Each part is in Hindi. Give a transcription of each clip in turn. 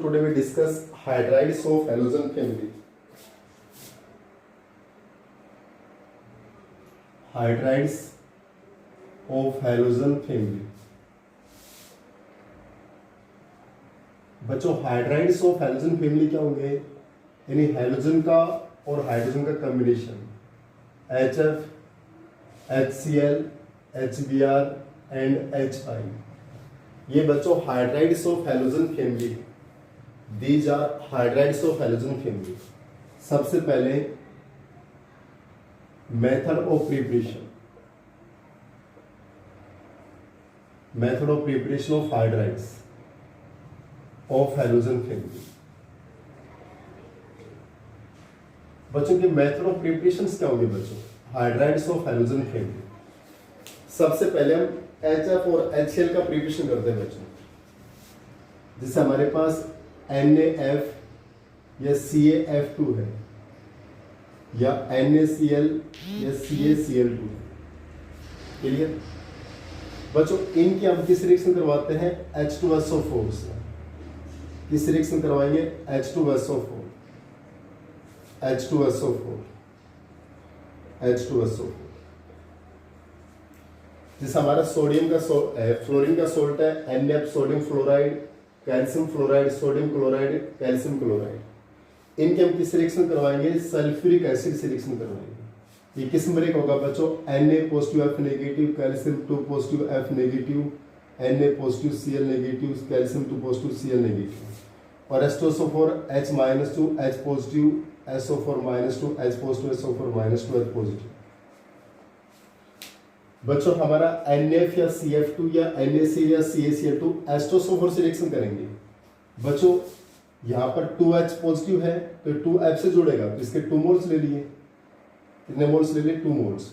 today we discuss hydrides of halogen family. Hydrides of halogen family. बच्चों हाइड्राइड्स ऑफ हैलोजन फैमिली क्या होंगे? यानी हैलोजन का और हाइड्रोजन का combination HF, HCl, HBr and HI. ये बच्चों hydrides of halogen family. These are hydrides of halogen family. सबसे पहले method of preparation. Method of preparation of hydrides of halogen family. बच्चों के मेथड ऑफ प्रिपरेशन क्या होंगे बच्चों हाइड्राइड्स ऑफ हैलोजन फैमिली? सबसे पहले हम HF और HCl का प्रिपरेशन करते हैं बच्चों. जैसे हमारे पास NaF या CaF2 है या NaCl या CaCl2 है. क्लियर बच्चों? इनकी हम किस रिएक्शन करवाते हैं? H2SO4 से. किस रिएक्शन करवाएंगे? H2SO4. जैसे हमारा सोडियम का फ्लोरीन का सोल्ट है NF, sodium fluoride, calcium fluoride, sodium chloride, calcium chloride. इनके हम किस रिएक्शन करवाएंगे? सल्फ्यूरिक एसिड से रिएक्शन करवाएंगे. ये किस में ब्रेक होगा बच्चों? Na positive F negative, calcium 2 positive F negative, Na positive Cl negative, calcium 2 positive Cl negative. और H2SO4 H-2 H positive, SO4 -2 H positive, SO4 -2 H positive. बच्चों हमारा NF या CF2 या NaCl या CaCl2 H2SO4 से रिएक्शन करेंगे. बच्चों यहाँ पर 2H पॉजिटिव है तो 2F से जुड़ेगा तो इसके 2 मोल्स ले लिए. कितने मोल्स ले लिए? 2 मोल्स.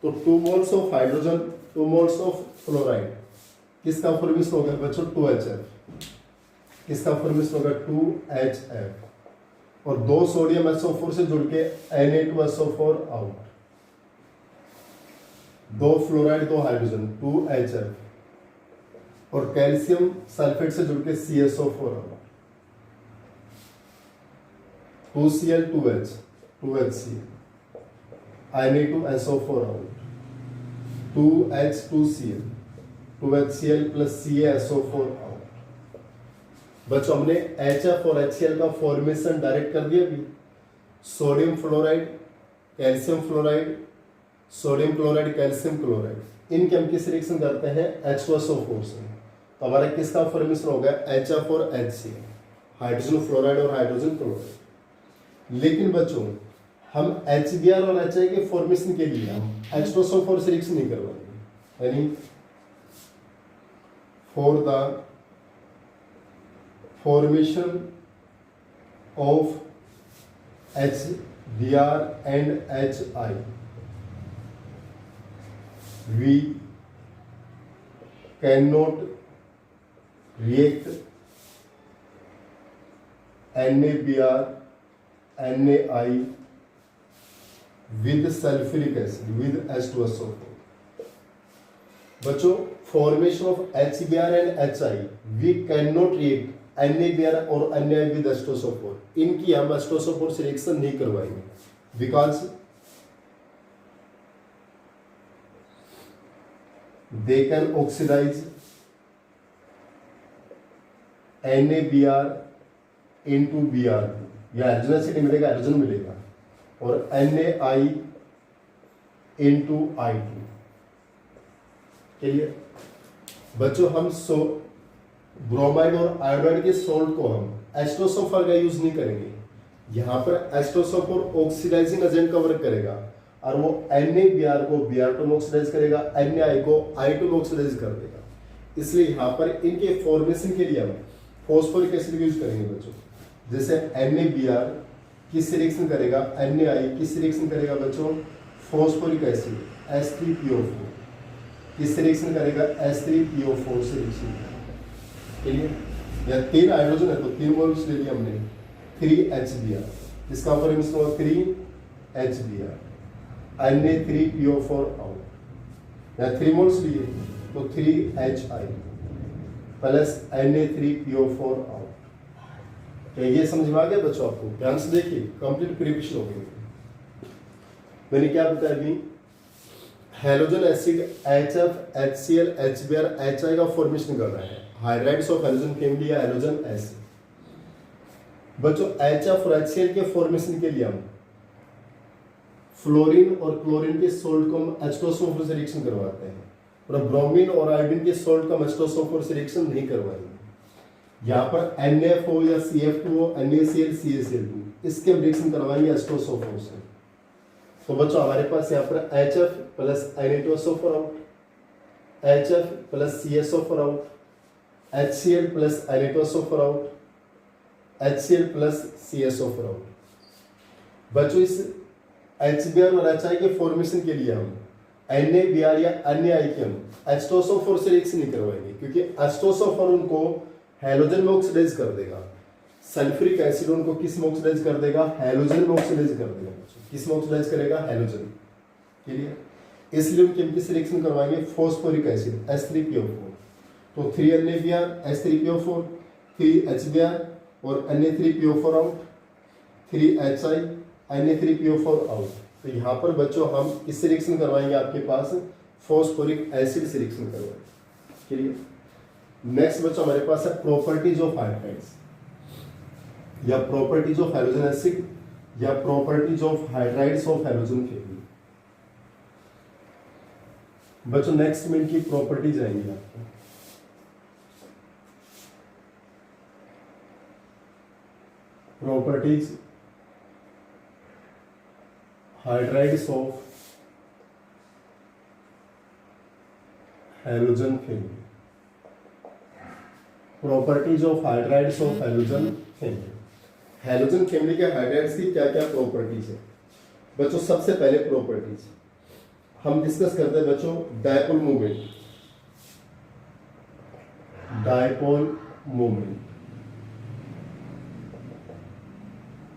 तो 2 moles of hydrogen, 2 moles of fluoride. किसका फॉर्मेशन होगा बच्चों? 2HF. किसका फॉर्मेशन होगा? 2HF. और 2 सोडियम SO4 से जुड़ के Na2SO4 out. 2 fluoride 2 hydrogen 2HF. और कैल्शियम सल्फेट से जुड़ के CSO4 out. 2Cl 2H 2HCl. Na2SO4 out. 2H 2Cl 2HCl plus CaSO4 out. बच्चों हमने HF और HCl का फॉर्मेशन डायरेक्ट कर दिया अभी. Sodium fluoride, calcium fluoride, sodium chloride, calcium chloride. इनके हम किस रिएक्शन करते हैं? H2SO4 से. तो हमारा किसका फॉर्मेशन हो गया? HF और HCl, हाइड्रोजन फ्लोराइड और हाइड्रोजन क्लोराइड. लेकिन बच्चों हम HBr और HI के फॉर्मेशन के लिए हम H2SO4 से रिएक्शन नहीं करवाएंगे. यानी for the formation of HBr and HI we cannot react NaBr NaI with sulfuric acid with H2SO4. बच्चों formation of HBr and HI we cannot react NaBr और NaI with H2SO4. इनकी हम H2SO4 से रिएक्शन नहीं करवाएंगे because they can oxidize NaBr into Br. या हाइड्रोजन एसिड मिलेगा, हाइड्रोजन मिलेगा. और NaI into I2. क्लियर बच्चों? हम ब्रोमाइड और आयोडाइड के सोल्ट को हम H2SO4 का यूज नहीं करेंगे. यहाँ पर H2SO4 ऑक्सीडाइजिंग एजेंट का वर्क करेगा और वो NaBr को Br2 में ऑक्सीडाइज करेगा, NaI को I2 में ऑक्सीडाइज कर देगा. इसलिए यहाँ पर इनके फॉर्मेशन के लिए हम फॉस्फोरिक एसिड यूज करेंगे बच्चों. जैसे NaBr किस रिएक्शन करेगा? NaI किस रिएक्शन करेगा बच्चों? फॉस्फोरिक एसिड H3PO4 किस रिएक्शन करेगा? H3PO4 से रिएक्शन करेगा. या 3 हाइड्रोजन है तो 3 मोल्स ले लिया हमने. 3HBr. इसका फॉर्मेशन होगा 3HBr. Na3PO4 out. या 3 मोल्स लिए तो 3HI प्लस Na3PO4 आउट. क्या ये समझ में आ गया बच्चों आपको? ध्यान से देखिए, कंप्लीट प्रिपरेशन हो गई। मैंने क्या बताया अभी, halogen acid HF, HCl, HBr, HI का फॉर्मेशन कर रहा है, हाइड्राइड्स ऑफ हेलोजन फैमिली या हेलोजन एसिड। बच्चों HF और HCl के फॉर्मेशन के लिए हम फ्लोरीन और क्लोरीन के सोल्ट को हम H2SO4 से रिएक्शन करवाते हैं, और ब्रोमीन और आयोडीन के सोल्ट को हम H2SO4 से रिएक्शन नहीं करवाएंगे। यहाँ पर NaFO या CF2O, NaCl, CaCl2 इसके हम रिएक्शन करवाएंगे H2SO4 से। तो बच्चों हमारे पास यहाँ पर HF plus Na2SO4 out, HF plus CSO4 out, HCl plus Na2SO4 out, HCl plus CSO4 out. बच्चों इस HBr और HI के फॉर्मेशन के लिए हम NaBr या अन्य आई के हम H2SO4 से रिएक्शन नहीं करवाएंगे, क्योंकि H2SO4 उनको हैलोजन में ऑक्सीडाइज कर देगा। सल्फ्यूरिक एसिड उनको किस में ऑक्सीडाइज कर देगा? हैलोजन में ऑक्सीडाइज कर देगा। किस में ऑक्सीडाइज करेगा? हैलोजन। क्लियर? इसलिए हम केमिकल से रिएक्शन करवाएंगे फॉस्फोरिक एसिड H3PO4, तो 3 NaBr H3PO4, 3 HBr और Na3PO4 out, 3 HI Na3PO4 out. तो यहाँ पर बच्चों हम किससे रिएक्शन करवाएंगे? आपके पास फॉस्फोरिक एसिड से रिएक्शन करवाएंगे। क्लियर? नेक्स्ट बच्चों हमारे पास है प्रॉपर्टीज ऑफ हाइड्राइड्स या प्रॉपर्टीज ऑफ हेलोजन एसिड या properties of hydrides of halogen family. बच्चों नेक्स्ट में इनकी प्रॉपर्टीज आएंगी आपको। Properties hydrides of halogen family. Properties of hydrides of halogen family. Halogen family के हाइड्राइड्स की क्या क्या प्रॉपर्टीज है? बच्चों सबसे पहले प्रॉपर्टीज हम डिस्कस करते हैं बच्चों, डायपोल मूवमेंट। डायपोल मूवमेंट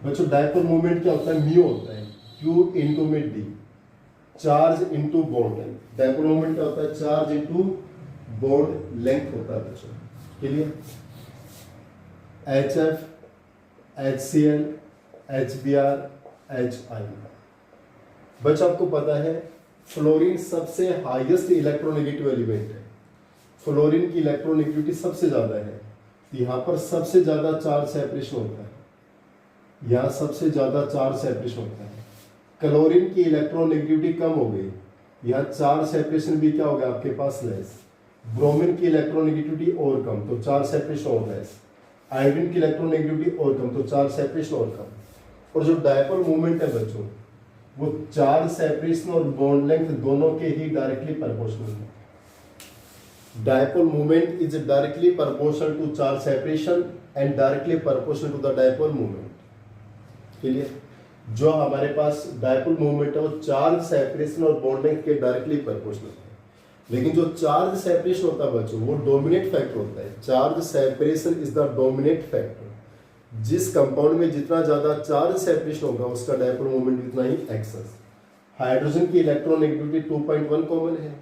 बच्चों, डायपोल मूवमेंट क्या होता है? म्यू होता है, Q इंटू में D, charge into bond length. Dipole movement क्या होता है? चार्ज इंटू बॉन्ड लेंथ होता है बच्चों। Clear? HF, HCl, HBr, HI। बच्चों आपको पता है फ्लोरीन सबसे हाईएस्ट इलेक्ट्रोनेगेटिव एलिमेंट है। फ्लोरीन की इलेक्ट्रोनेगेटिविटी सबसे ज्यादा है। यहाँ पर सबसे ज्यादा चार्ज सेपरेशन होता है, यहाँ सबसे ज्यादा चार्ज सेपरेशन होता है। क्लोरीन की इलेक्ट्रोनेगेटिविटी कम हो गई, यहाँ चार्ज सेपरेशन भी क्या हो गया आपके पास? लेस। ब्रोमीन की इलेक्ट्रोनेगेटिविटी और कम, तो चार्ज सेपरेशन और लेस। आयोडीन की इलेक्ट्रोनेगेटिविटी और कम, तो चार्ज सेपरेशन और कम। और जो डायपोल मूवमेंट है बच्चों, वो चार्ज सेपरेशन और बॉन्ड लेंथ दोनों के ही डायरेक्टली प्रोपोर्शनल है। Dipole movement is directly proportional to charge separation and directly proportional to the dipole movement. Clear? जो हमारे पास डायपोल मूवमेंट है वो चार्ज सेपरेशन और बॉन्ड लेंथ के डायरेक्टली प्रोपोर्शनल है। लेकिन जो चार्ज सेपरेशन होता है बच्चों, वो डोमिनेट फैक्टर होता है। Charge separation is the dominate factor. जिस कंपाउंड में जितना ज्यादा चार्ज सेपरेशन होगा उसका डायपोल मूवमेंट उतना ही एक्सेस। हाइड्रोजन की इलेक्ट्रोनेगेटिविटी 2.1 कॉमन है।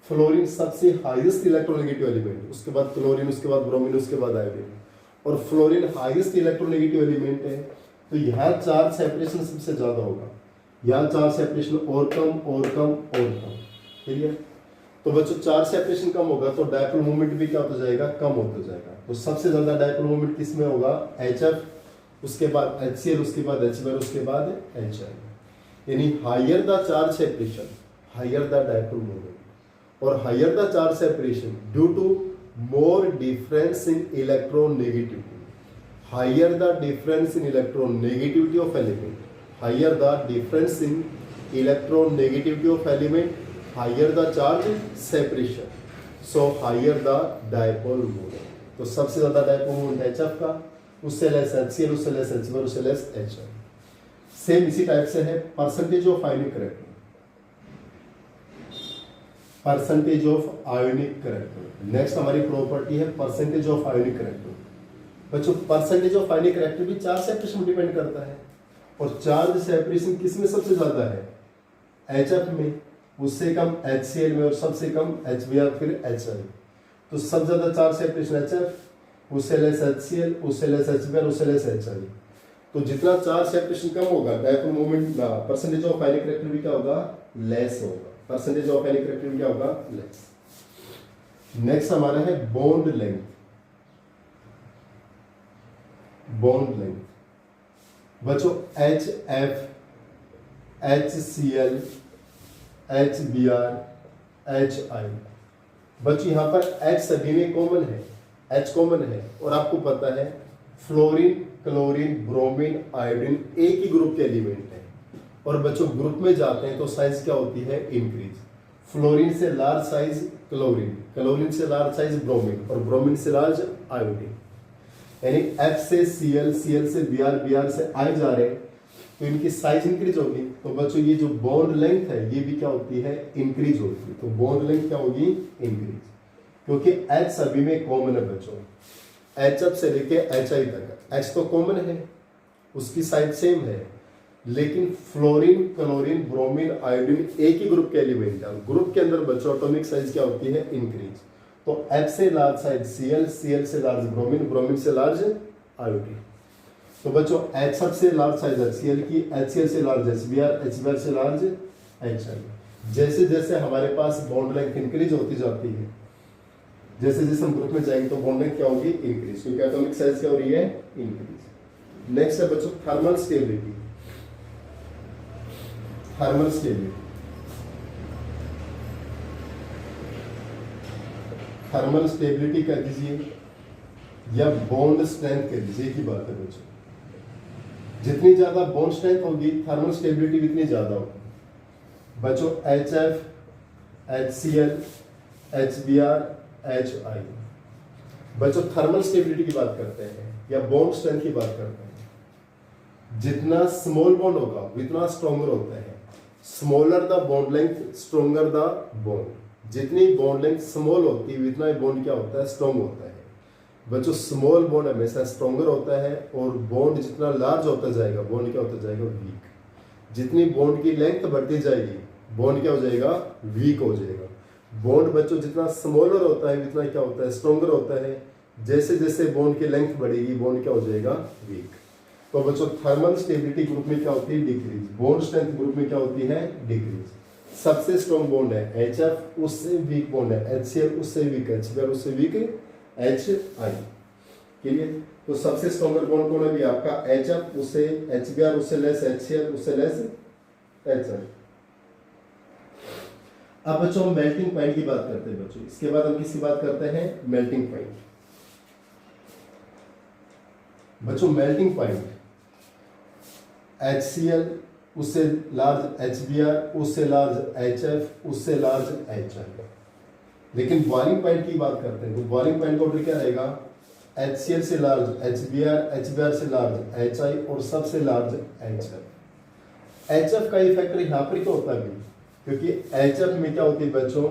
फ्लोरीन सबसे हाईएस्ट इलेक्ट्रोनेगेटिव एलिमेंट, उसके बाद क्लोरीन, उसके बाद ब्रोमीन, उसके बाद आयोडीन। और फ्लोरीन हाईएस्ट इलेक्ट्रोनेगेटिव एलिमेंट है, तो यहाँ चार्ज सेपरेशन सबसे ज्यादा होगा। यहाँ चार्ज सेपरेशन और कम और कम और कम। क्लियर? तो बच्चों चार्ज सेपरेशन कम होगा तो डायपोल मूवमेंट भी क्या होता जाएगा? कम होता जाएगा। तो सबसे ज्यादा डायपोल मूवमेंट किस में होगा? HF, उसके बाद HCl, उसके बाद HBr, उसके बाद HI। यानी higher the charge separation higher the dipole movement, और higher the charge separation due to more difference in electronegativity. Higher the difference in electronegativity of element, higher the difference in electronegativity of element, higher the charge separation, so higher the dipole moment। तो सबसे ज्यादा डायपोल मोमेंट HF का, उससे लेस HCl, उससे लेस HBr, उससे लेस HI। सेम इसी टाइप से है percentage of ionic character. Percentage of ionic character next हमारी प्रॉपर्टी है परसेंटेज ऑफ आयोनिक करेक्टर। बच्चों परसेंटेज ऑफ आयोनिक करेक्टर भी चार्ज सेपरेशन पर डिपेंड करता है, और चार्ज सेपरेशन किस में सबसे ज्यादा है? HF में, उससे कम HCl में, और सबसे कम HBr, फिर HI। तो सबसे ज्यादा charge separation HF, उसेलेस HCl, उसेलेस HBr, उसेलेस HI। तो जितना चार्ज सेपरेशन कम होगा डायपोल मोमेंट ना परसेंटेज ऑफ आयनिक रिएक्टिविटी क्या होगा, लेस होगा। परसेंटेज ऑफ आयनिक रिएक्टिविटी क्या होगा, लेस। नेक्स्ट हमारा है बॉन्ड लेंथ। बॉन्ड लेंथ बच्चों HF, HCl, HBr, HI। बच्चों यहां पर H सभी में कॉमन है, H कॉमन है और आपको पता है फ्लोरीन, क्लोरीन, ब्रोमीन, आयोडीन एक ही ग्रुप के एलिमेंट है और बच्चों ग्रुप में जाते हैं तो साइज क्या होती है, इंक्रीज। फ्लोरीन से लार्ज साइज क्लोरीन, क्लोरीन से लार्ज साइज ब्रोमीन और ब्रोमीन से लार्ज आयोडीन। यानी F से Cl, Cl से Br, Br से I जा रहे हैं तो इनकी साइज इंक्रीज होगी। तो बच्चों ये जो बॉन्ड लेंथ है ये भी क्या होती है, इंक्रीज होती है। तो बॉन्ड लेंथ क्या होगी, इंक्रीज, क्योंकि H सभी में कॉमन है बच्चों। HF से लेके HI तक H तो कॉमन है, उसकी साइज सेम है, लेकिन फ्लोरीन, क्लोरीन, ब्रोमीन, आयोडीन एक ही ग्रुप के एलिमेंट है। ग्रुप के अंदर बच्चों ऑटोमिक साइज क्या होती है, इंक्रीज। तो F से लार्ज साइज Cl, Cl से लार्ज ब्रोमीन, ब्रोमीन से लार्ज आयोडीन। तो बच्चों HF से लार्ज साइज HCl की, HCl से लार्ज HBr, HBr से लार्ज HI। जैसे जैसे हमारे पास बॉन्ड लेंथ इंक्रीज होती जाती है, जैसे जैसे हम ग्रुप में जाएंगे तो बॉन्ड लेंथ क्या होगी, इंक्रीज, क्योंकि एटॉमिक साइज क्या हो रही है, इंक्रीज। नेक्स्ट है बच्चों thermal stability. Thermal stability, thermal stability कर दीजिए या बॉन्ड स्ट्रेंथ कर दीजिए, की बात है बच्चों। जितनी ज्यादा बॉन्ड स्ट्रेंथ होगी थर्मल स्टेबिलिटी भी इतनी ज्यादा होगी। बच्चों HF, HCl, HBr, HI। बच्चों थर्मल स्टेबिलिटी की बात करते हैं या बॉन्ड स्ट्रेंथ की बात करते हैं। जितना स्मॉल बॉन्ड होगा उतना स्ट्रॉन्गर होता है। Smaller the bond length, stronger the bond. जितनी बॉन्ड लेंथ स्मॉल होती है उतना ही बॉन्ड क्या होता है, स्ट्रॉन्ग होता है। बच्चों स्मॉल बॉन्ड हमेशा स्ट्रॉन्गर होता है और बॉन्ड जितना लार्ज होता जाएगा बॉन्ड क्या होता जाएगा, वीक। जितनी बॉन्ड की लेंथ बढ़ती जाएगी बॉन्ड क्या हो जाएगा, वीक हो जाएगा। बॉन्ड बच्चों जितना स्मॉलर होता है उतना क्या होता है, स्ट्रॉन्गर होता है। जैसे जैसे बॉन्ड की लेंथ बढ़ेगी बॉन्ड क्या हो जाएगा, वीक। तो बच्चों थर्मल स्टेबिलिटी ग्रुप में क्या होती है, डिक्रीज। बॉन्ड स्ट्रेंथ ग्रुप में क्या होती है, डिक्रीज। सबसे स्ट्रॉन्ग बॉन्ड है HF, उससे वीक बॉन्ड है HCl, उससे वीक HBr, उससे वीक HI। क्लियर। तो सबसे स्ट्रॉन्गर बॉन्ड कौन है भी आपका, HF, उससे HBr, उससे लेस HCl, उससे लेस HI। अब बच्चों हम मेल्टिंग पॉइंट की बात करते हैं बच्चों। इसके बाद हम किसकी बात करते हैं, मेल्टिंग पॉइंट। बच्चों मेल्टिंग पॉइंट HCl, उससे लार्ज HBr, उससे लार्ज HF, उससे लार्ज HI। लेकिन बॉइलिंग पॉइंट की बात करते हैं तो बॉइलिंग पॉइंट का ऑर्डर क्या रहेगा, HCl से लार्ज HBr, HBr से लार्ज HI और सबसे लार्ज HF। HF का इफेक्टर यहाँ पर क्या होता है, क्योंकि HF में क्या होती है बच्चों,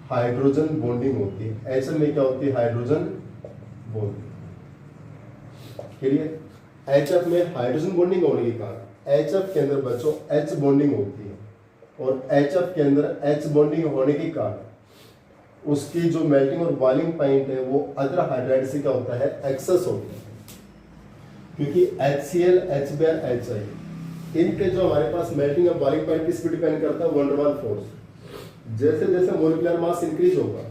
हाइड्रोजन बॉन्डिंग होती है। HF में क्या होती है, हाइड्रोजन बॉन्डिंग। क्लियर। HF में हाइड्रोजन बॉन्डिंग होने के कारण HF के अंदर बच्चों H बॉन्डिंग होती है और HF के अंदर H बॉन्डिंग होने के कारण उसकी जो मेल्टिंग और बॉइलिंग पॉइंट है वो अदर हाइड्राइड से क्या होता है, एक्सेस होती है। क्योंकि HCl, HBr, HI इनके जो हमारे पास मेल्टिंग और बॉइलिंग पॉइंट किस पे डिपेंड करता है, वन डर वाल फोर्स। जैसे जैसे मोलिकुलर मास इंक्रीज होगा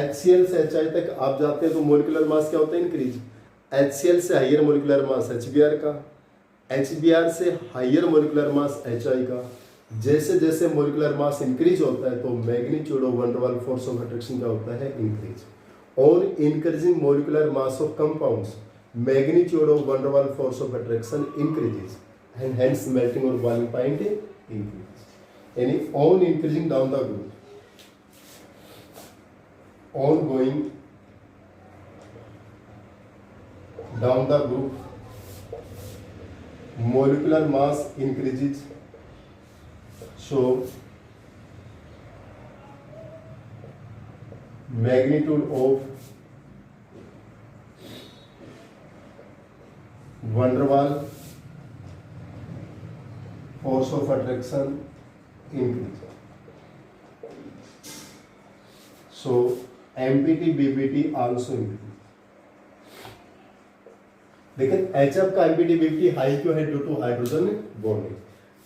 HCl से HI तक आप जाते हैं तो मोलिकुलर मास क्या होता है, इंक्रीज। HCl से हाइयर मोलिकुलर मास HBr का, HBr से हाइयर मोलिकुलर मास HI का। जैसे जैसे मोलिकुलर मास इंक्रीज होता है तो magnitude of van der Waals force of attraction क्या होता है, increase. On increasing molecular mass of compounds magnitude of van der Waals force of attraction increases and hence melting or boiling point increases. Any on increasing down the group, on going down the group, molecular mass increases, so magnitude of van der Waal force of attraction increase. So MPT, BPT also increase. लेकिन HF का एम्पिटिबिलिटी हाई क्यों है? Due to hydrogen bonding.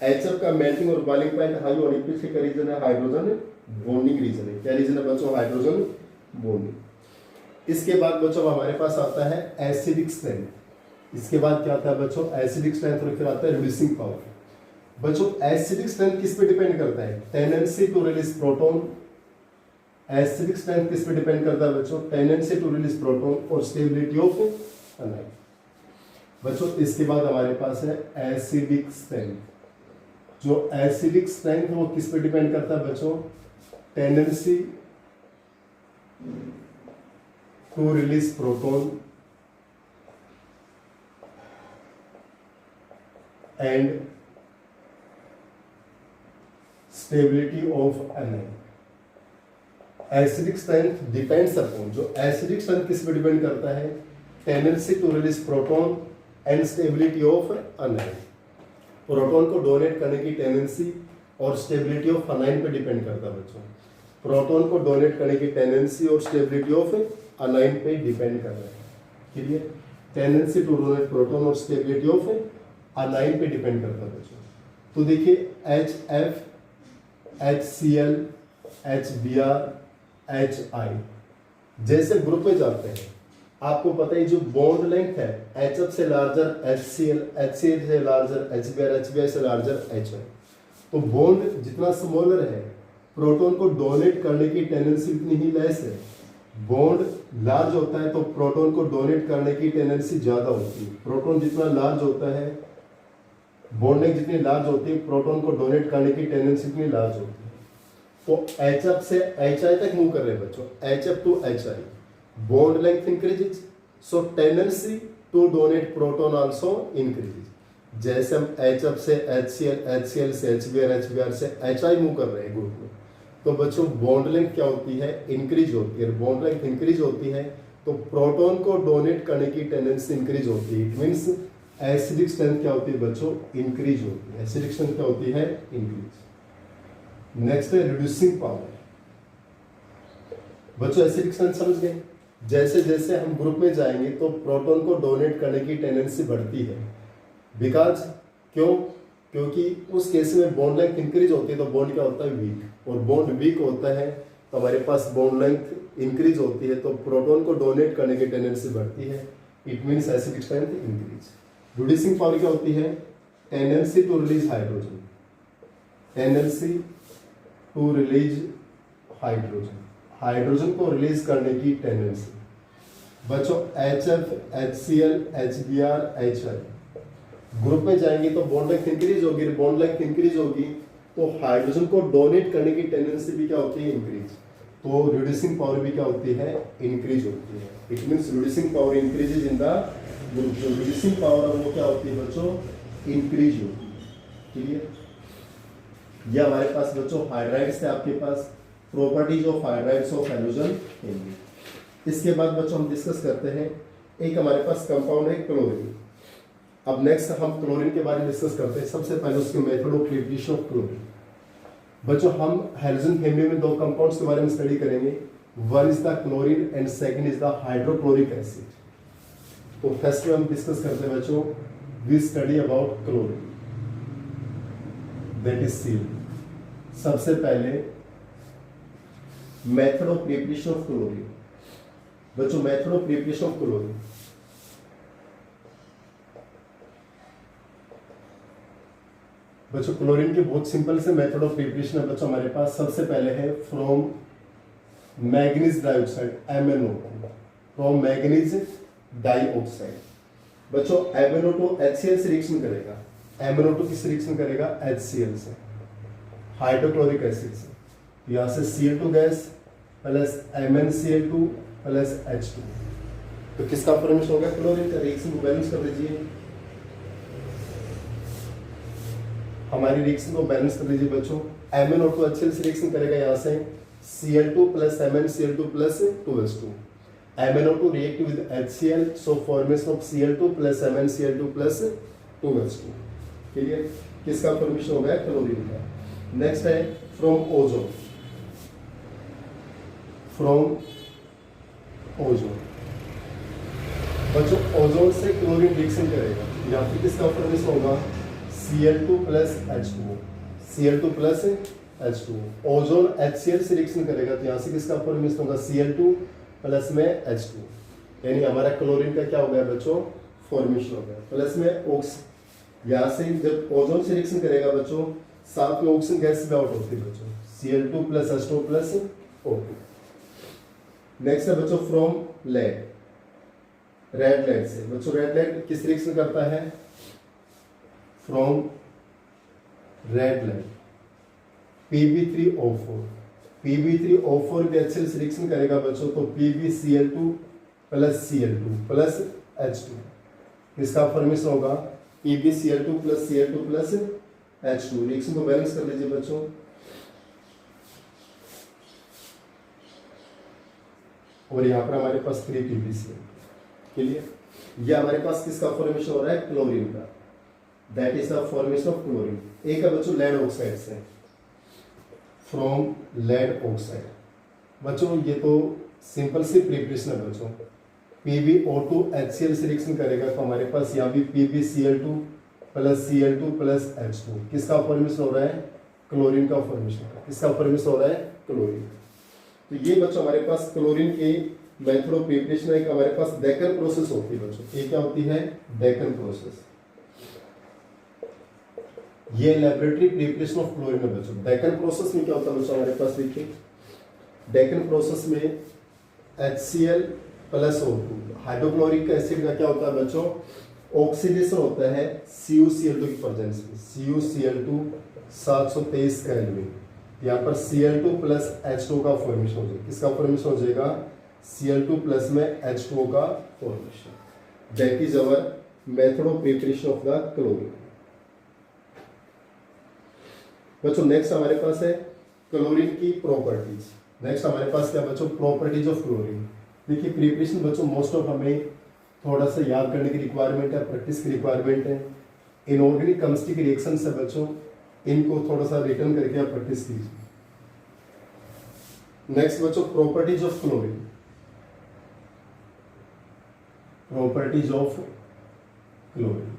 HF का मेल्टिंग और बॉइलिंग पॉइंट हाई होने के पीछे का रीजन है हाइड्रोजन बॉन्डिंग रीजन है। क्या रीजन है बच्चों? Hydrogen bonding. इसके बाद बच्चों हमारे पास आता है एसिडिक स्ट्रेंथ। इसके बाद क्या आता है बच्चों? एसिडिक स्ट्रेंथ और फिर आता है रिड्यूसिंग पावर। बच्चों एसिडिक स्ट्रेंथ किस पे डिपेंड करता है? Tendency to release proton. Acidic strength किस पे डिपेंड करता है बच्चों? टेंडेंसी टू रिलीज प्रोटॉन और स्टेबिलिटी ऑफ एनाइन। बच्चों इसके बाद हमारे पास है एसिडिक स्ट्रेंथ। जो एसिडिक स्ट्रेंथ वो किस पे डिपेंड करता है बच्चों? Tendency to release proton and stability of anion. Acidic strength depends upon, जो एसिडिक स्ट्रेंथ किस पे डिपेंड करता है? Tendency to release proton and stability of anion. Proton को डोनेट करने की टेंडेंसी और स्टेबिलिटी ऑफ एनाइन पे डिपेंड करता है बच्चों। प्रोटॉन को डोनेट करने की टेंडेंसी और स्टेबिलिटी ऑफ एनाइन पे डिपेंड कर रहा है। Clear? Tendency to donate proton और स्टेबिलिटी ऑफ एनाइन पे डिपेंड करता है बच्चों। तो देखिए HF, HCl, HBr, HI जैसे ग्रुप में जाते हैं, आपको पता है जो बॉन्ड लेंथ है HF से लार्जर HCl, HCl से लार्जर HBr, HBr से लार्जर HI। तो बॉन्ड जितना स्मॉलर है, प्रोटॉन को डोनेट करने की टेंडेंसी उतनी ही लेस है। बॉन्ड लार्ज होता है तो प्रोटॉन को डोनेट करने की टेंडेंसी ज्यादा होती है। प्रोटॉन जितना लार्ज होता है, बॉन्ड लेंथ जितनी लार्ज होती है, प्रोटॉन को डोनेट करने की टेंडेंसी उतनी लार्ज होती है। तो HF से HI तक मूव कर रहे हैं बच्चों, HF to HI, bond length increases, so tendency to donate proton also increases। जैसे हम HF से HCl, HCl से HBr, HBr से HI मूव कर रहे हैं ग्रुप में, तो बच्चों बॉन्ड लेंथ क्या होती है? इंक्रीज होती है। बॉन्ड लेंथ इंक्रीज होती है तो प्रोटॉन को डोनेट करने की टेंडेंसी इंक्रीज होती है। इट मीन्स एसिडिक स्ट्रेंथ क्या होती है बच्चों? इंक्रीज होती है। एसिडिक स्ट्रेंथ क्या होती है? इंक्रीज। नेक्स्ट है रिड्यूसिंग पावर। बच्चों एसिडिक स्ट्रेंथ समझ गए? जैसे जैसे हम ग्रुप में जाएंगे तो प्रोटॉन को डोनेट करने की टेंडेंसी बढ़ती है। बिकॉज क्यों? क्योंकि उस केस में बॉन्ड लेंथ इंक्रीज होती है तो बॉन्ड क्या होता है? वीक। और बॉन्ड वीक होता है तो हमारे पास बॉन्ड लेंथ इंक्रीज होती है तो प्रोटॉन को डोनेट करने की टेंडेंसी बढ़ती है। It means acidic strength increase. Reducing power क्या होती है? Tendency to release hydrogen. Tendency to release hydrogen, hydrogen को रिलीज करने की टेंडेंसी। बच्चों HF, HCl, HBr, HI group में जाएंगे तो बॉन्ड लेंथ इंक्रीज होगी। बॉन्ड लेंथ इंक्रीज होगी तो हाइड्रोजन को डोनेट करने की टेंडेंसी भी क्या होती है? इंक्रीज। तो रिड्यूसिंग पावर भी क्या होती है? इंक्रीज होती है। It means reducing power increases in the group. जो रिड्यूसिंग पावर है वो क्या होती है बच्चों? इंक्रीज होती है। क्लियर? ये हमारे पास बच्चों हाइड्राइड्स है। आपके पास properties of hydrides of hydrogen. इसके बाद बच्चों हम डिस्कस करते हैं, एक हमारे पास कंपाउंड है क्लोरीन। अब नेक्स्ट हम क्लोरीन के बारे में डिस्कस करते हैं। सबसे पहले उसके method of preparation of chlorine. बच्चों हम हाइड्रोजन फैमिली में दो कंपाउंड्स के बारे में स्टडी करेंगे। One is the chlorine and second is the hydrochloric acid. तो फर्स्ट में हम डिस्कस करते हैं बच्चों, we study about chlorine, that is सील। सबसे पहले method of preparation of chlorine. बच्चों method of preparation of chlorine, बच्चों क्लोरीन के बहुत सिंपल से मेथड ऑफ प्रिपरेशन है बच्चों हमारे पास। सबसे पहले है from manganese dioxide, MnO2, from manganese dioxide. बच्चों MnO2 HCl से रिएक्शन करेगा। MnO2 किस रिएक्शन करेगा? HCl से, हाइड्रोक्लोरिक एसिड से। यहां से Cl2 gas plus MnCl2 plus H2, तो किसका फॉर्मेशन होगा? क्लोरीन का। रिएक्शन को बैलेंस कर दीजिए, हमारी रिएक्शन को बैलेंस कर लीजिए बच्चों। MnO2 HCl से रिएक्शन करेगा, यहाँ से Cl2 plus MnCl2 plus 2H2। MnO2 react with HCl, so formation of Cl2 plus MnCl2 plus 2H2। Clear? किसका फॉर्मेशन हो गया? क्लोरीन का। नेक्स्ट है फ्रॉम ओजोन। फ्रॉम ओजोन बच्चों ओजोन से क्लोरीन रिएक्शन करेगा, यहाँ पे किसका फॉर्मेशन होगा, Cl2 plus H2O, Cl2 plus H2O। Ozone HCl से रिएक्शन करेगा तो यहाँ से किसका फॉर्मेशन होगा, Cl2 प्लस में H2, यानी हमारा क्लोरीन का क्या हो गया बच्चों, फॉर्मेशन हो गया। प्लस में ऑक्सीजन, यहाँ से जब ओजोन से रिएक्शन करेगा बच्चों, साथ में ऑक्सीजन गैस भी आउट होती है बच्चों, Cl2 plus H2O plus O2। Next है बच्चों फ्रॉम लेड, रेड लेड से बच्चों, रेड लेड किस रिएक्शन करता है, from red lead Pb3O4, Pb3O4 भी HCl से रिएक्शन करेगा बच्चों, तो PbCl2 plus Cl2 plus H2, इसका फॉर्मेशन होगा PbCl2 plus Cl2 plus H2। Reaction को बैलेंस कर लीजिए बच्चों, और यहाँ पर हमारे पास 3 PbCl क्लियर। ये हमारे पास किसका फॉर्मेशन हो रहा है, क्लोरीन का, that is the formation of chlorine. एक है बच्चों लेड ऑक्साइड से, फ्रॉम लेड ऑक्साइड। बच्चों ये तो सिंपल सी प्रिपरेशन है बच्चों, PbO2 HCl से रिएक्शन करेगा तो हमारे पास यहाँ भी PbCl2 plus Cl2 plus H2, किसका फॉर्मेशन हो रहा है, क्लोरीन का फॉर्मेशन, किसका फॉर्मेशन हो रहा है, क्लोरीन। तो ये बच्चों हमारे पास क्लोरीन की मेथड ऑफ प्रिपरेशन है, हमारे पास डेकन प्रोसेस होती है बच्चों। ये क्या होती है, डेकन प्रोसेस। ये लेबोरेटरी प्रिपरेशन ऑफ क्लोरीन है बच्चों। डेकन प्रोसेस में क्या होता है बच्चों, हमारे पास देखिए, डेकन प्रोसेस में HCl plus O2, hydrochloric acid का क्या होता है बच्चों, ऑक्सीडेशन होता है CuCl2 की प्रेजेंस में, CuCl2 723 केल्विन। यहाँ पर Cl2 प्लस H2O का फॉर्मेशन हो जाएगा, किसका फॉर्मेशन हो जाएगा, Cl2 प्लस में H2O का formation. That is our method of preparation of the chlorine. बच्चों नेक्स्ट हमारे पास है क्लोरीन की प्रॉपर्टीज। नेक्स्ट हमारे पास क्या बच्चों, प्रॉपर्टीज ऑफ क्लोरीन। देखिए प्रिपरेशन बच्चों मोस्ट ऑफ हमें थोड़ा सा याद करने की रिक्वायरमेंट है, प्रैक्टिस की रिक्वायरमेंट है। इनऑर्गेनिक केमिस्ट्री के रिएक्शन है बच्चों, इनको थोड़ा सा रिटर्न करके आप प्रैक्टिस कीजिए। नेक्स्ट बच्चों properties of chlorine, properties of chlorine.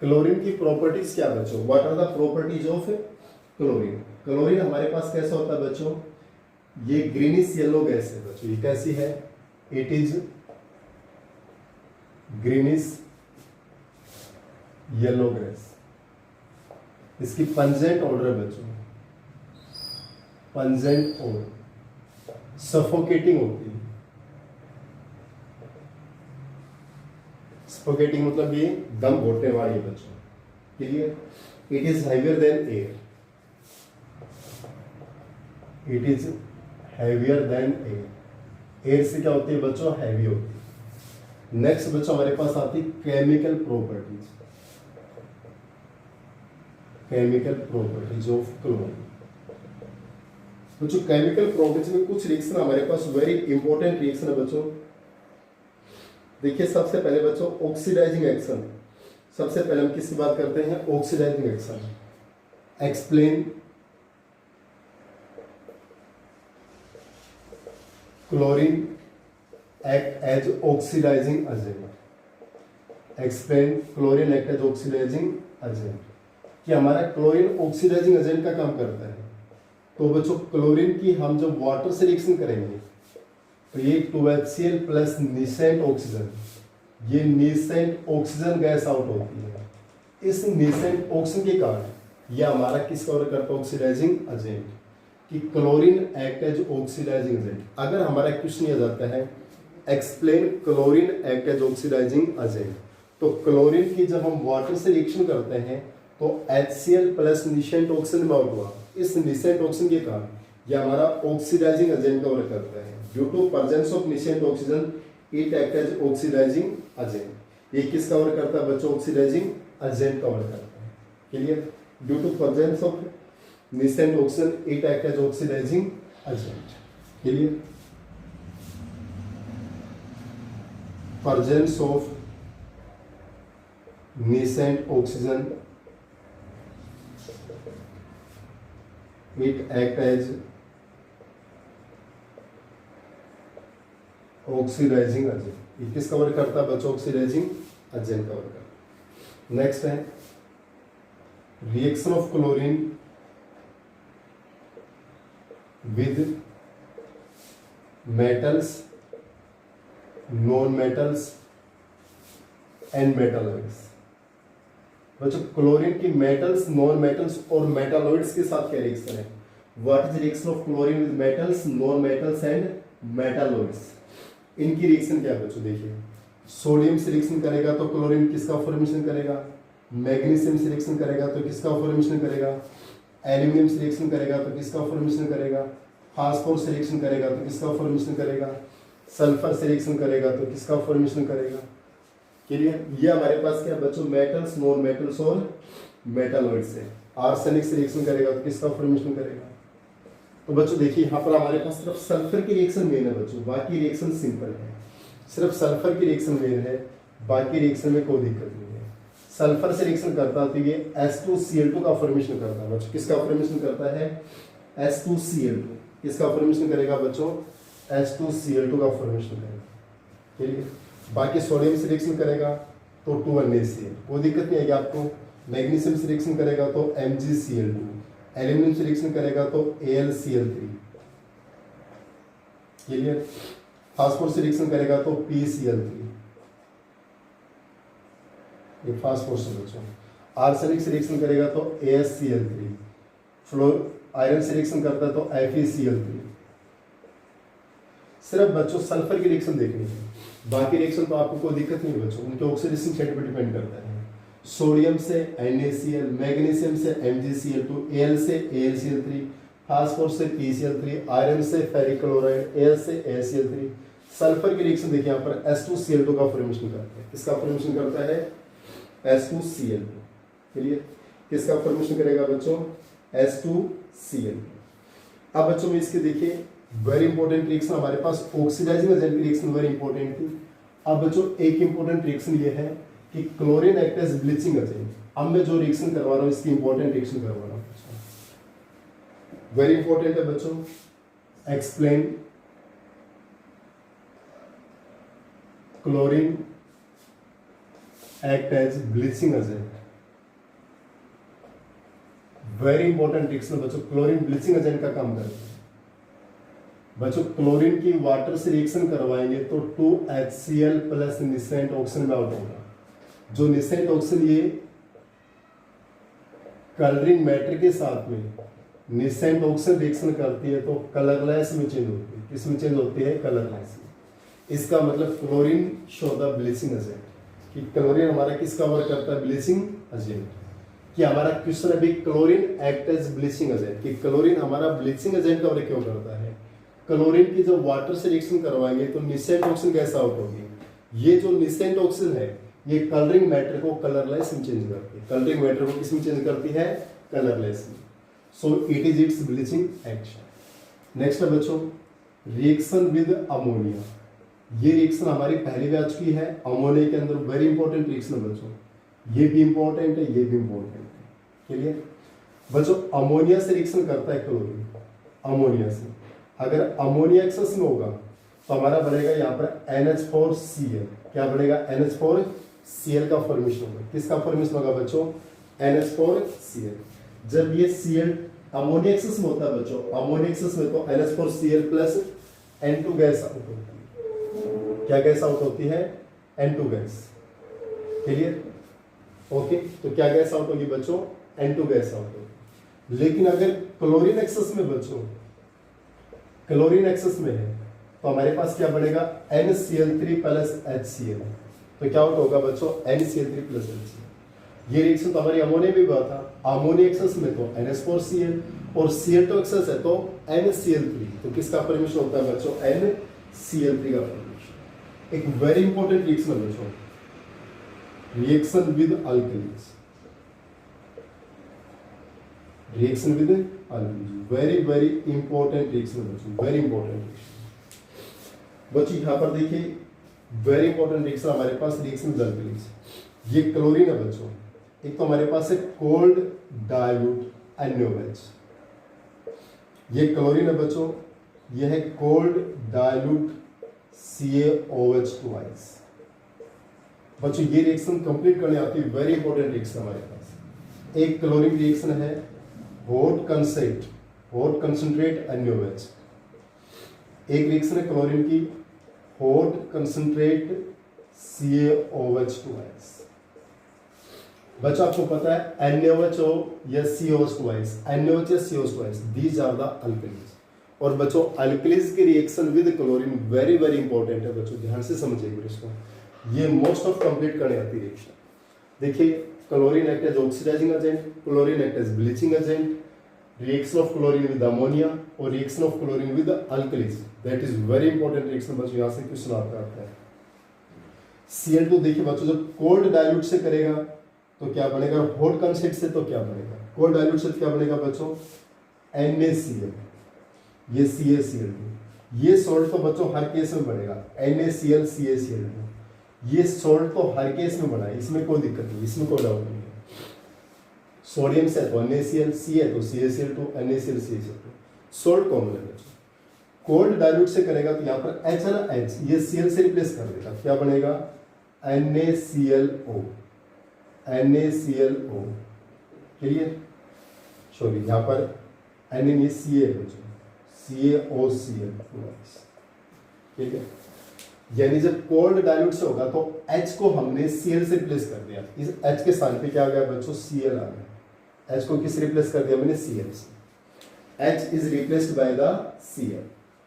Chlorine की प्रॉपर्टीज क्या बच्चों, what are the properties of chlorine. Chlorine हमारे पास कैसा होता है बच्चों, ये ग्रीनिश येलो गैस है बच्चों। ये कैसी है, it is greenish yellow gas. इसकी पंजेंट ऑर्डर है बच्चों, पंजेंट और सफोकेटिंग होती है। सफोकेटिंग मतलब ये दम घोटने वाली है बच्चों, clear. It is heavier than air, it is heavier than air. Air से क्या होती है बच्चों, हैवी होती है। नेक्स्ट बच्चों हमारे पास आती है chemical properties, chemical properties of chlorine. बच्चों केमिकल प्रॉपर्टीज में कुछ रिएक्शन हमारे पास वेरी इंपॉर्टेंट रिएक्शन है बच्चों। देखिए सबसे पहले बच्चों ऑक्सीडाइजिंग एक्शन। सबसे पहले हम किसकी बात करते हैं, oxidising action. Explain chlorine act as oxidising agent. Explain chlorine act as oxidising agent, कि हमारा क्लोरीन ऑक्सीडाइजिंग एजेंट का काम करता है। तो बच्चों क्लोरीन की हम जब वाटर से रिएक्शन करेंगे तो ये 2HCl प्लस नीसेंट ऑक्सीजन, ये नीसेंट ऑक्सीजन गैस आउट होती है। इस नीसेंट ऑक्सीजन के कारण यह हमारा किस कवर करता है, ऑक्सीडाइजिंग एजेंट, कि chlorine act as oxidising agent. अगर हमारा क्वेश्चन आ जाता है explain chlorine act as oxidising agent, तो क्लोरीन की जब हम वाटर से रिएक्शन करते हैं तो HCl प्लस नीसेंट ऑक्सीजन में आउट हुआ। इस नीसेंट ऑक्सीजन के कारण यह हमारा ऑक्सीडाइजिंग एजेंट कवर करता है। Due to presence of nascent oxygen it act as oxidising agent. ये किस कवर करता है बच्चों, ऑक्सीडाइजिंग एजेंट कवर करता है, clear. Due to presence of nascent oxygen it act as oxidising agent, clear. Presence of nascent oxygen it act as oxidizing agent, ये किस कवर करता है बच्चों? ऑक्सीडाइजिंग एजेंट कवर करता है। नेक्स्ट है reaction of chlorine with metals, non metals and metalloids. बच्चों क्लोरीन की मेटल्स, नॉन मेटल्स और मेटालॉइड्स के साथ क्या रिएक्शन है? What is reaction of chlorine with metals, non metals and metalloids? इनकी रिएक्शन क्या है बच्चों? देखिए, सोडियम से रिएक्शन करेगा तो क्लोरीन किसका फॉर्मेशन करेगा? मैग्नीशियम से रिएक्शन करेगा तो किसका फॉर्मेशन करेगा? एल्यूमिनियम से रिएक्शन करेगा तो किसका फॉर्मेशन करेगा? फास्फोरस से रिएक्शन करेगा तो किसका फॉर्मेशन करेगा? सल्फर से रिएक्शन करेगा तो किसका फॉर्मेशन करेगा? क्लियर? ये हमारे पास क्या बच्चों? मेटल्स, नॉन मेटल्स और मेटालॉइड्स है। आर्सेनिक से रिएक्शन करेगा तो किसका फॉर्मेशन करेगा? तो बच्चों देखिए, यहाँ पर हमारे पास सिर्फ सल्फर की रिएक्शन मेन है बच्चों, बाकी रिएक्शन सिंपल है। सिर्फ सल्फर की रिएक्शन मेन है, बाकी रिएक्शन में कोई दिक्कत नहीं है। सल्फर से रिएक्शन करता है तो ये H2Cl2 का फॉर्मेशन करता है बच्चों। किसका फॉर्मेशन करता है? H2Cl2। किसका फॉर्मेशन करेगा बच्चों? H2Cl2 का फॉर्मेशन करेगा। ठीक है, बाकी सोडियम से रिएक्शन करेगा तो 2NaCl, कोई दिक्कत नहीं आएगी आपको। मैग्नीशियम से रिएक्शन करेगा तो MgCl2, एल्यूमिनियम से रिएक्शन करेगा तो AlCl3। क्लियर? फास्फोरस से रिएक्शन करेगा तो PCl3, ये फास्फोरस है बच्चों। आर्सेनिक से रिएक्शन करेगा तो AsCl3, आयरन से रिएक्शन करता है तो FeCl3। सिर्फ बच्चों सल्फर की रिएक्शन देखनी है, बाकी रिएक्शन तो आपको कोई दिक्कत नहीं है बच्चों, उनके ऑक्सीडेशन स्टेट पर डिपेंड करता है। सोडियम से NaCl, मैग्नीशियम से MgCl2, Al से AlCl3, फास्फोरस से PCl3, आयरन से फेरिक क्लोराइड, Al से AlCl3। सल्फर की रिएक्शन देखिए, यहाँ पर H2Cl2 का फॉर्मेशन करता है। किसका फॉर्मेशन करता है? H2Cl2। क्लियर? किसका फॉर्मेशन करेगा बच्चों? H2Cl2। अब बच्चों में इसके देखिए वेरी इंपॉर्टेंट रिएक्शन हमारे पास ऑक्सीडाइजिंग एजेंट की रिएक्शन वेरी इंपॉर्टेंट थी। अब बच्चों एक इंपॉर्टेंट रिएक्शन ये है कि chlorine act as bleaching agent. अब मैं जो रिएक्शन करवा रहा हूँ इसकी इंपॉर्टेंट रिएक्शन करवा रहा हूँ, वेरी इंपॉर्टेंट है बच्चों। Explain chlorine act as bleaching agent. Very important reaction बच्चों, क्लोरीन ब्लीचिंग एजेंट का काम करता है बच्चों। क्लोरीन की वाटर से रिएक्शन करवाएंगे तो 2HCl प्लस निसेंट ऑक्सीजन में आउट होगा। जो निसेंट ऑक्सीजन ये कलरिंग मैटर के साथ में निसेंट ऑक्सीजन रिएक्शन करती है तो कलरलेस में चेंज होती है। किस में चेंज होती है? कलरलेस में। इसका मतलब chlorine show the bleaching agent, कि क्लोरीन हमारा किसका वर्क करता है? Bleaching agent. कि हमारा क्वेश्चन अभी chlorine act as bleaching agent, कि क्लोरीन हमारा ब्लीचिंग एजेंट का वर्क क्यों करता है? क्लोरीन की जब वाटर से रिएक्शन करवाएंगे तो निसेंट ऑक्सीजन कैसा आउट होगी? ये जो निसेंट ऑक्सीजन है ये कलरिंग मैटर को कलरलेस में चेंज करती है। कलरिंग मैटर को किस में चेंज करती है? कलरलेस में। So it is it's bleaching action. Next है बच्चों रिएक्शन विद अमोनिया। ये रिएक्शन हमारी पहले भी आ चुकी है। अमोनिया के अंदर वेरी इंपॉर्टेंट रिएक्शन है बच्चों, ये भी इंपॉर्टेंट है, ये भी इंपॉर्टेंट है। क्लियर बच्चों? अमोनिया से रिएक्शन करता है क्लोरीन, अमोनिया से। अगर अमोनिया एक्सेस में होगा तो हमारा बनेगा यहाँ पर NH4Cl। क्या बनेगा? NH4Cl का फॉर्मेशन होगा। किसका फॉर्मेशन होगा बच्चों? NH4Cl। जब ये Cl अमोनिया एक्सेस में होता है बच्चों, अमोनिया एक्सेस में तो NH4Cl plus N2 gas out होती है। क्या गैस आउट होती है? N2 gas. क्लियर? ओके, तो क्या गैस आउट होगी बच्चों? N2 गैस आउट होगी। लेकिन अगर क्लोरीन एक्सेस में बच्चों, क्लोरीन एक्सेस में है तो हमारे पास क्या बनेगा? NCl3 plus HCl। तो क्या आउट होगा बच्चों? NCl3 plus HCl। ये रिएक्शन तो हमारी अमोनिया में हुआ था। अमोनिया एक्सेस में तो NH4Cl और Cl2 एक्सेस है तो NCl3। तो किसका फॉर्मेशन होता है बच्चों? NCl3 का फॉर्मेशन। एक वेरी इंपॉर्टेंट रिएक्शन है बच्चों, reaction with alkalis. Reaction with alkalis very very important reaction बच्चों, वेरी इंपॉर्टेंट रिएक्शन बच्चों। यहाँ पर देखिए वेरी इंपॉर्टेंट रिएक्शन हमारे पास, रिएक्शन विद अल्कलीज। ये क्लोरीन है बच्चों, एक तो हमारे पास है कोल्ड डाइल्यूट NaOH। ये क्लोरीन है बच्चों, ये है कोल्ड डाइल्यूट CaOH2 बच्चों ये रिएक्शन कंप्लीट करने आती है, वेरी इंपॉर्टेंट रिएक्शन हमारे पास। एक क्लोरीन रिएक्शन है हॉट कंसंट्रेट NaOH। एक रिएक्शन है क्लोरीन की हॉट कंसंट्रेट CaOH2। बच्चों आपको पता है NaOH या COH2, NaOH या COH2, these are the alkalis. और बच्चों अल्कलीज की reaction with chlorine very very important है बच्चों, ध्यान से समझिएगा इसको, ये मोस्ट ऑफ कंप्लीट करने आती है रिएक्शन। देखिए chlorine act as oxidising agent, chlorine act as bleaching agent, reaction of chlorine with ammonia और reaction of chlorine with alkalies, that is very important reaction बच्चों। यहाँ से क्वेश्चन आता है। Cl2 देखिए बच्चों जब कोल्ड डाइल्यूट से करेगा तो क्या बनेगा, हॉट कंसेंट से तो क्या बनेगा, कोल्ड डाइल्यूट से क्या बनेगा बच्चों, NaCl, ये CaCl2। ये सोल्ट तो बच्चों हर केस में बनेगा, NaCl CaCl2, ये सोल्ट तो हर केस में बना है, इसमें कोई दिक्कत नहीं, इसमें कोई डाउट नहीं है। सोडियम से तो NaCl, C है तो CaCl2, NaCl CaCl2, salt common है बच्चों। कोल्ड डाइल्यूट से करेगा तो यहाँ पर H है ना, H, ये Cl से रिप्लेस कर देगा, क्या बनेगा, NaClO, NaClO, क्लियर। सॉरी यहाँ पर Ca है बच्चों, CaOCl, ठीक है। यानी जब कोल्ड डाइल्यूट से होगा तो H को हमने Cl से रिप्लेस कर दिया, इस H के स्थान पे क्या आ गया बच्चों, Cl आ गया। H को किस रिप्लेस कर दिया मैंने, Cl से। H is replaced by the Cl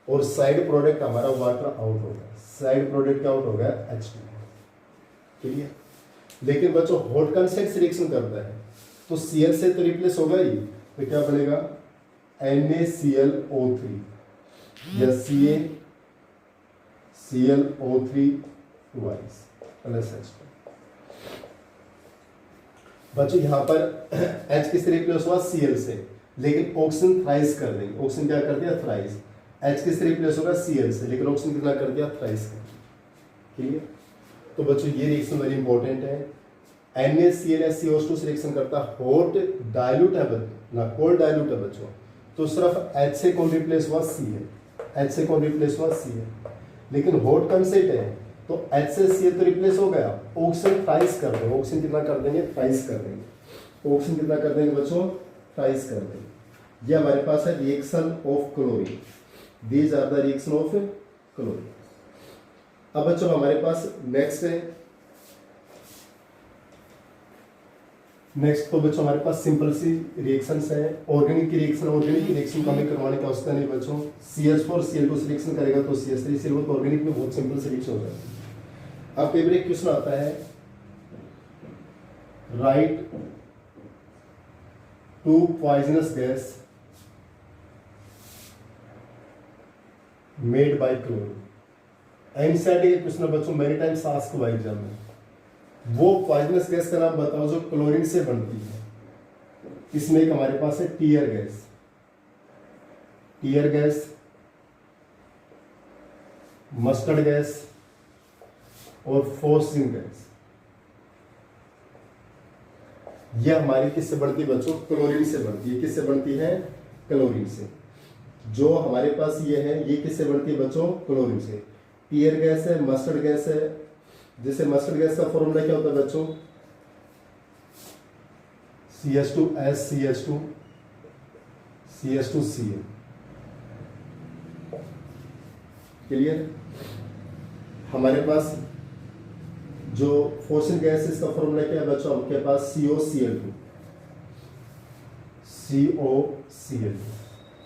और साइड प्रोडक्ट हमारा वाटर आउट हो गया, साइड प्रोडक्ट क्या आउट हो गया, H2, ठीक है। लेकिन बच्चों हॉट कंसेंट से रिएक्शन करता है तो Cl से तो रिप्लेस होगा ही, तो क्या बनेगा, NaClO3 या CaClO3 प्लस H2। बच्चों यहाँ पर H किससे रिप्लेस हुआ, Cl से, लेकिन ऑक्सीजन थ्राइस कर देंगे, ऑक्सीजन क्या कर दिया, थ्राइस। H किससे रिप्लेस होगा, Cl से, लेकिन ऑक्सीजन कितना कर दिया, थ्राइस कर दिया, ठीक है। तो बच्चों ये रिएक्शन वेरी इंपॉर्टेंट है। NaCl या COH2 से रिएक्शन करता है, हॉट डाइल्यूट है ना, कोल्ड डाइल्यूट है बच्चों, तो सिर्फ H से कौन रिप्लेस हुआ, Cl, H से कौन रिप्लेस हुआ, Cl। लेकिन हॉट कंसेंट है तो H से Cl तो रिप्लेस हो गया, ऑक्सीजन थ्राइस कर देंगे, ऑक्सीजन कितना कर देंगे, थ्राइस कर देंगे, ऑक्सीजन कितना कर देंगे बच्चों, थ्राइस कर देंगे। ये हमारे पास है reaction of chlorine, these are the reaction of chlorine. अब बच्चों हमारे पास नेक्स्ट है, नेक्स्ट तो बच्चों हमारे पास सिंपल सी रिएक्शंस है, ऑर्गेनिक की रिएक्शन, ऑर्गेनिक की रिएक्शन को हमें करवाने की आवश्यकता नहीं बच्चों। CH4 Cl2 से रिएक्शन करेगा तो CH3 Cl2, तो ऑर्गेनिक में बहुत सिंपल सी रिएक्शन हो जाती है। अब कई बार एक क्वेश्चन आता है, right 2 poisonous gas made by chlorine. NCERT के क्वेश्चन बच्चों मेनी टाइम्स आस्क्ड हुआ एग्जाम में, वो पॉइजनस गैस का नाम बताओ जो क्लोरीन से बनती है। इसमें एक हमारे पास है tear gas, tear gas, mustard gas और फोर्सिन गैस। यह हमारी किससे बनती है बच्चों, क्लोरीन से बनती है। किससे बनती है, क्लोरीन से। जो हमारे पास ये है ये किससे बनती है बच्चों, क्लोरीन से। टीयर गैस है, मस्टर्ड गैस है, जैसे मस्टर्ड गैस का फॉर्मूला क्या होता है बच्चों, CH2SCH2 CH2Cl, क्लियर। हमारे पास जो फोर्सिन गैस इसका फॉर्मूला क्या है बच्चों, आपके पास COCl2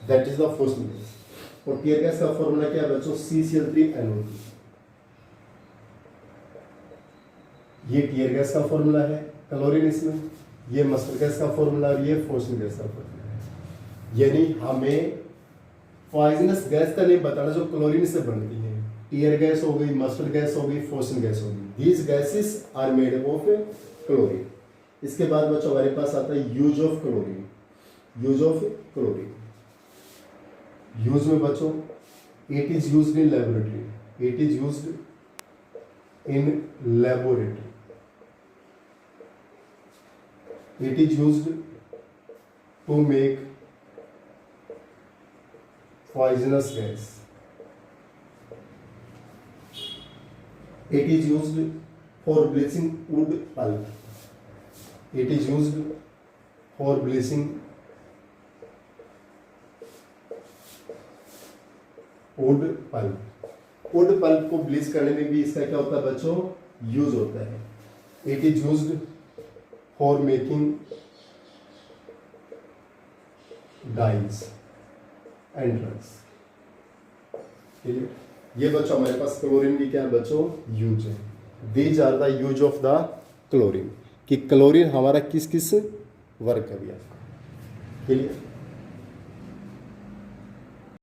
that is the phosgene gas. और टीयर गैस का फॉर्मूला क्या है बच्चों, CCl3NO3। ये टीयर गैस का फॉर्मूला है क्लोरीन, इसमें ये मस्टर्ड गैस का फॉर्मूला और ये फोर्सिन गैस का फॉर्मूला है। यानी हमें पॉइजनस गैस का नहीं बताना जो क्लोरीन से बनती है। टीयर गैस हो गई, मस्टर्ड गैस हो गई, फोर्सिन गैस हो गई, these gases are made of chlorine. इसके बाद बच्चों हमारे पास आता है use of chlorine. Use of chlorine, use में बच्चों it is used in laboratory, it is used in laboratory, it is used to make poisonous gas, It is used for bleaching wood pulp. It is used for bleaching wood pulp. wood pulp को ब्लीच करने में भी इसका क्या होता है बच्चों, यूज होता है. It is used for making dyes and drugs. ये बच्चों हमारे पास क्लोरीन की क्या है बच्चों, यूज है. These are the use of the chlorine, कि क्लोरीन हमारा किस किस वर्क कर दिया. क्लियर.